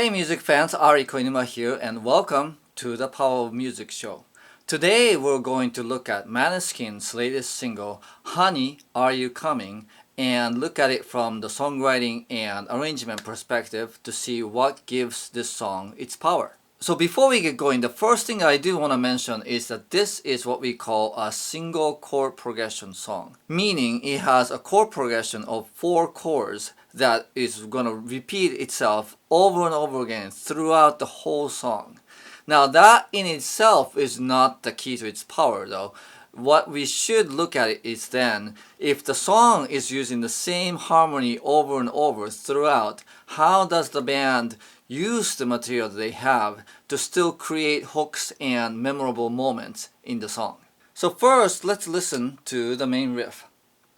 Hey music fans, Ari Koinuma here and welcome to the Power of Music show. Today we're going to look at Måneskin's latest single, Honey, Are You Coming? And look at it from the songwriting and arrangement perspective to see what gives this song its power. So before we get going, the first thing I do want to mention is that this is what we call a single chord progression song. Meaning it has a chord progression of 4 chords that is going to repeat itself over and over again throughout the whole song. Now that in itself is not the key to its power though. What we should look at is then, if the song is using the same harmony over and over throughout, how does the band use the material that they have to still create hooks and memorable moments in the song? So first, let's listen to the main riff.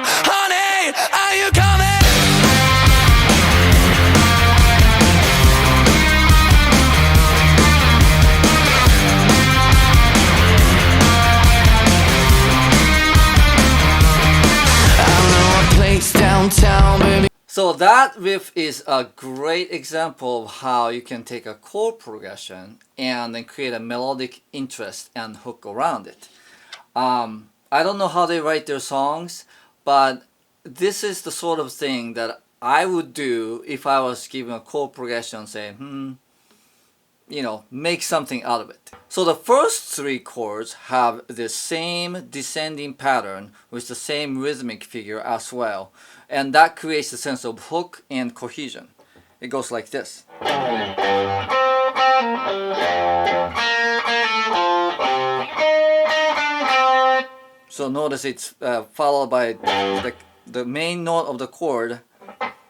Honey, are you coming? Downtown, baby. So that riff is a great example of how you can take a chord progression and then create a melodic interest and hook around it. I don't know how they write their songs, but this is the sort of thing that I would do if I was given a chord progression saying, make something out of it. So the first 3 chords have the same descending pattern with the same rhythmic figure as well. And that creates a sense of hook and cohesion. It goes like this. So notice it's followed by the main note of the chord,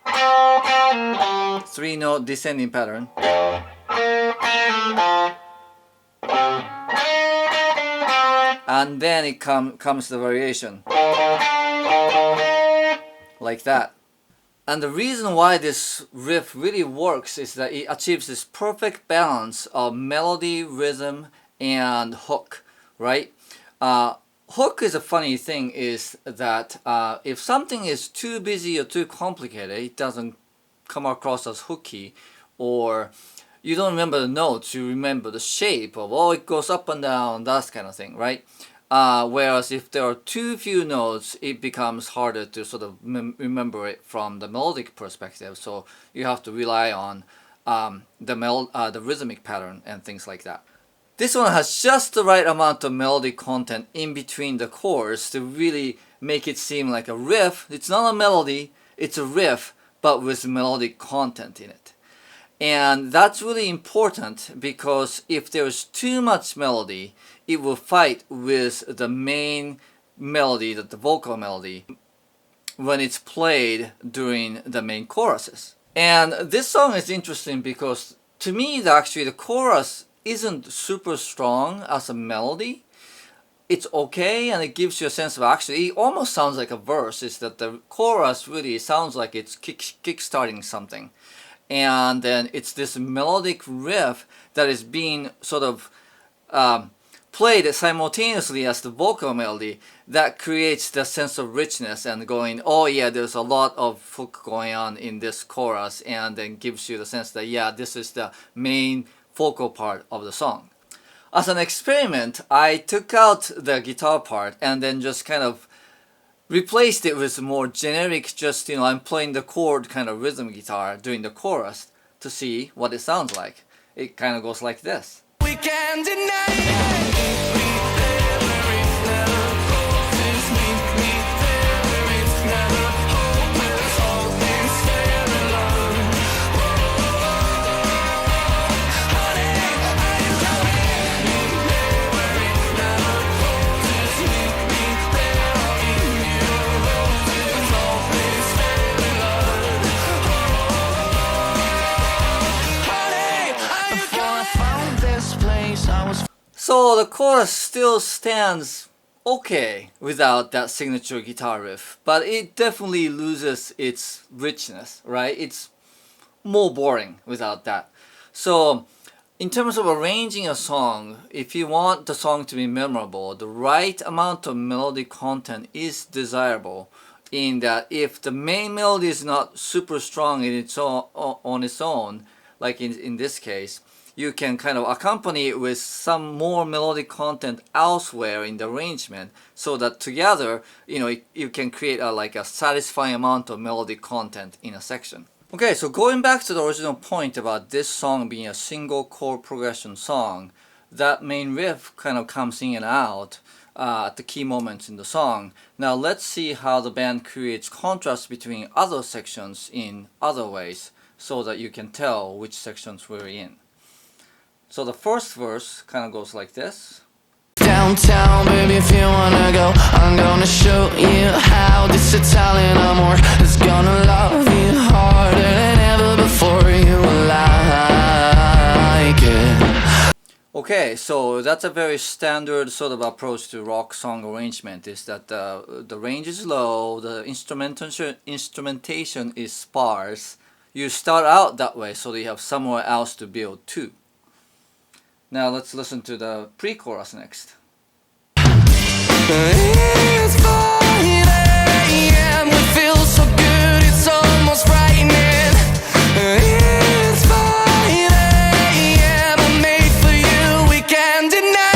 3-note descending pattern. And then it comes the variation like that. And the reason why this riff really works is that it achieves this perfect balance of melody, rhythm, and hook, right? Hook is a funny thing is that if something is too busy or too complicated, it doesn't come across as hooky, or you don't remember the notes, you remember the shape of, it goes up and down, that kind of thing, right? Whereas if there are too few notes, it becomes harder to sort of remember it from the melodic perspective. So you have to rely on the rhythmic pattern and things like that. This one has just the right amount of melodic content in between the chords to really make it seem like a riff. It's not a melody, it's a riff, but with melodic content in it. And that's really important because if there's too much melody, it will fight with the main melody, the vocal melody, when it's played during the main choruses. And this song is interesting because to me, actually the chorus isn't super strong as a melody. It's okay and it gives you a sense of, actually it almost sounds like a verse. It's that the chorus really sounds like it's kick-starting something. And then it's this melodic riff that is being sort of played simultaneously as the vocal melody that creates the sense of richness and going, oh yeah, there's a lot of hook going on in this chorus, and then gives you the sense that yeah, this is the main focal part of the song. As an experiment, I took out the guitar part and then just kind of replaced it with more generic, just I'm playing the chord kind of rhythm guitar during the chorus to see what it sounds like. It kind of goes like this. We can't deny it. So the chorus still stands okay without that signature guitar riff, but it definitely loses its richness, right? It's more boring without that. So in terms of arranging a song, if you want the song to be memorable, the right amount of melodic content is desirable, in that if the main melody is not super strong in its own, on its own, like in this case, you can kind of accompany it with some more melodic content elsewhere in the arrangement, so that together, you can create like a satisfying amount of melodic content in a section. Okay, so going back to the original point about this song being a single chord progression song, that main riff kind of comes in and out at the key moments in the song. Now let's see how the band creates contrast between other sections in other ways, so that you can tell which sections we're in. So the first verse kind of goes like this. Downtown, baby, if you wanna go, I'm gonna show you how this Italian amor is gonna love you harder than ever before. You like it. Okay, so that's a very standard sort of approach to rock song arrangement, is that the range is low, the instrumentation is sparse. You start out that way so that you have somewhere else to build to. Now let's listen to the pre-chorus next. It's 5 a.m. We feel so good, it's almost frightening. It's 5 a.m. I'm made for you, we can't deny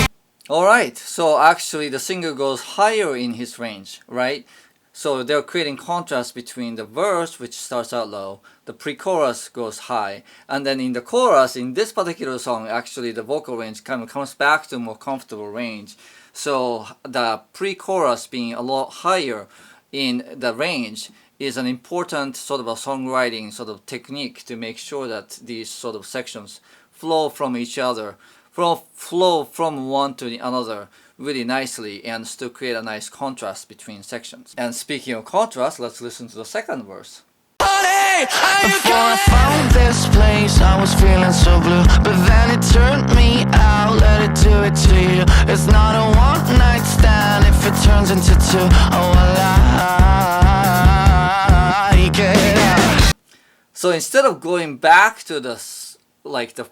it. Alright, so actually the singer goes higher in his range, right? So they're creating contrast between the verse, which starts out low, the pre-chorus goes high, and then in the chorus, in this particular song, actually the vocal range kind of comes back to a more comfortable range. So the pre-chorus being a lot higher in the range is an important sort of a songwriting sort of technique to make sure that these sort of sections flow from each other, flow from one to the another really nicely, and still create a nice contrast between sections. And speaking of contrast, let's listen to the second verse. Before I found this place, I was feeling so blue, but then it turned me out, let it do it to you. It's not a one night stand if it turns into two. Oh, I like it. So instead of going back to the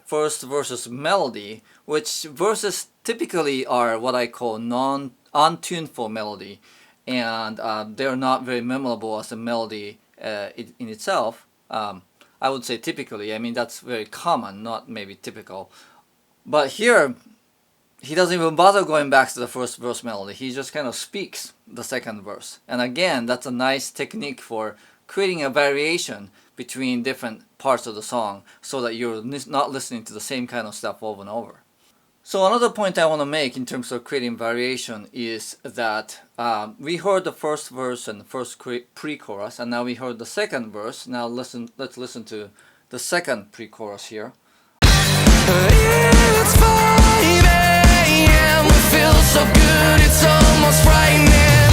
first verse's melody, which verses typically are what I call untuneful melody, and they're not very memorable as a melody in itself. I would say typically, I mean that's very common, not maybe typical. But here, he doesn't even bother going back to the first verse melody. He just kind of speaks the second verse. And again, that's a nice technique for creating a variation between different parts of the song, so that you're not listening to the same kind of stuff over and over. So another point I want to make in terms of creating variation is that we heard the first verse and the first pre-chorus, and now we heard the second verse. Now let's listen to the second pre-chorus here. It's 5 a.m. We feel so good, it's almost frightening.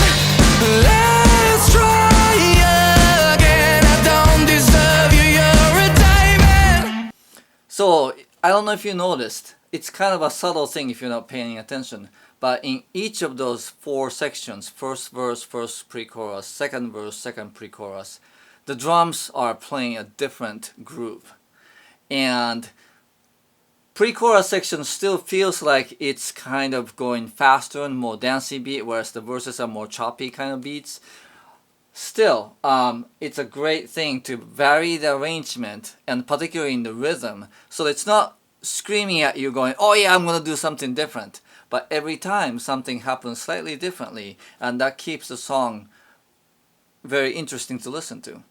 Let's try again. I don't deserve you, you're a diamond. So I don't know if you noticed, it's kind of a subtle thing if you're not paying attention, but in each of those 4 sections, first verse, first pre-chorus, second verse, second pre-chorus, the drums are playing a different groove. And pre-chorus section still feels like it's kind of going faster and more dancey beat, whereas the verses are more choppy kind of beats. Still, it's a great thing to vary the arrangement, and particularly in the rhythm, so it's not screaming at you going, oh yeah, I'm gonna do something different. But every time something happens slightly differently, and that keeps the song very interesting to listen to.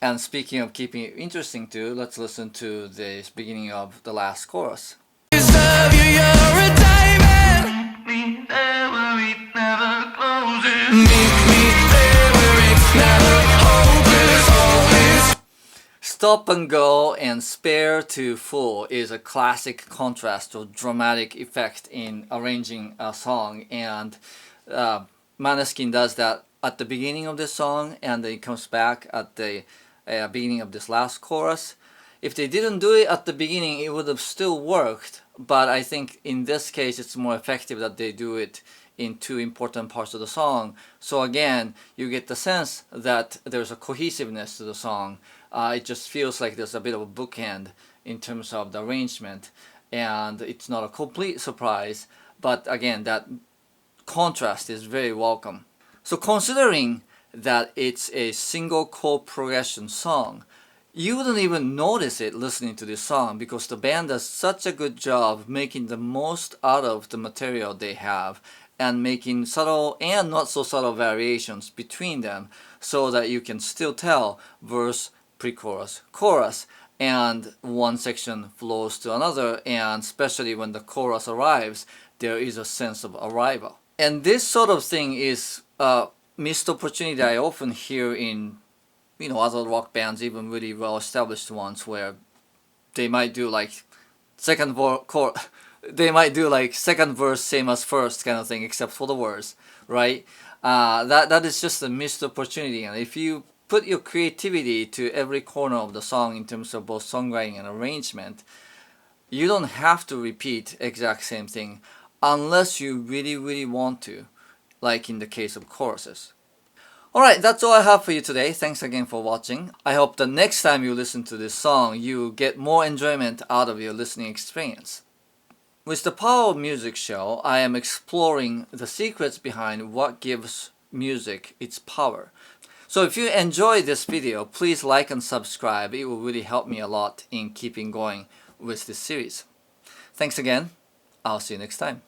And speaking of keeping it interesting too, let's listen to the beginning of the last chorus. Deserve you, you're a diamond. Meet me there where it never closes. Meet me there where it's never hopeless, hopeless. Stop and go and spare to full is a classic contrast or dramatic effect in arranging a song, and Måneskin does that at the beginning of this song, and then it comes back at the beginning of this last chorus. If they didn't do it at the beginning, it would have still worked, but I think in this case it's more effective that they do it in 2 important parts of the song. So again, you get the sense that there's a cohesiveness to the song. It just feels like there's a bit of a bookend in terms of the arrangement, and it's not a complete surprise, but again, that contrast is very welcome. So considering that it's a single chord progression song, you wouldn't even notice it listening to this song because the band does such a good job making the most out of the material they have and making subtle and not so subtle variations between them so that you can still tell verse, pre-chorus, chorus, and one section flows to another, and especially when the chorus arrives, there is a sense of arrival. And this sort of thing is a missed opportunity I often hear in other rock bands, even really well-established ones, where they might do like second verse same as first kind of thing, except for the words, right? That is just a missed opportunity. And if you put your creativity to every corner of the song in terms of both songwriting and arrangement, you don't have to repeat exact same thing unless you really, really want to, like in the case of choruses. Alright, that's all I have for you today. Thanks again for watching. I hope the next time you listen to this song, you get more enjoyment out of your listening experience. With the Power of Music show, I am exploring the secrets behind what gives music its power. So if you enjoyed this video, please like and subscribe. It will really help me a lot in keeping going with this series. Thanks again. I'll see you next time.